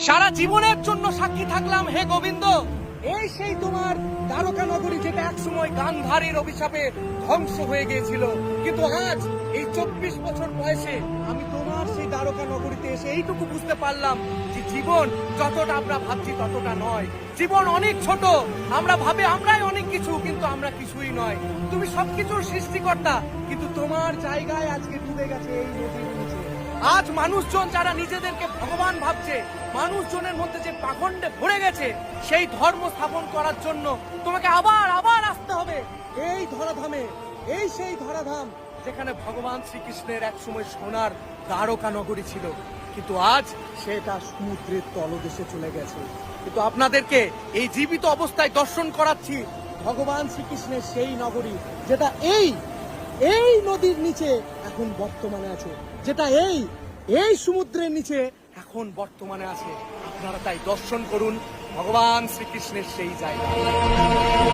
সারা জীবনের জন্য সাক্ষী থাকলাম হে গোবিন্দ, এই সেই তোমার দ্বারকা নগরী যেটা একসময় গান্ধারীর অভিশাপে ধ্বংস হয়ে গিয়েছিল। কিন্তু আজ এই 24 বছর বয়সে আমি তোমার সেই দ্বারকা নগরীতে এসে এইটুকু বুঝতে পারলাম যে জীবন যতটা আমরা ভাবছি ততটা নয়। জীবন অনেক ছোট, আমরা ভাবে আমরাই অনেক কিছু, কিন্তু আমরা কিছুই নয়। তুমি সবকিছুর সৃষ্টিকর্তা, কিন্তু তোমার জায়গায় আজকে ডুবে গেছে এই নদীর নিচে। আজ মানুষজন যারা নিজেদেরকে ভগবান ভাবছে, মানুষজনের মধ্যে যে পাখণ্ডে ভরে গেছে, সেই ধর্ম স্থাপন করার জন্য তোমাকে আবার আবার আসতে হবে এই ধরাধামে। এই সেই ধরাধাম যেখানে ভগবান শ্রীকৃষ্ণের একসময় সোনার দ্বারকা নগরী ছিল, কিন্তু আজ সেটা সমুদ্রের তলদেশে চলে গেছে। কিন্তু আপনাদেরকে এই জীবিত অবস্থায় দর্শন করাচ্ছি ভগবান শ্রীকৃষ্ণের সেই নগরী, যেটা এই নদীর নিচে এখন বর্তমানে আছে, যেটা এই সমুদ্রের নিচে এখন বর্তমানে আছে। আপনারা তাই দর্শন করুন ভগবান শ্রীকৃষ্ণের সেই জায়গা।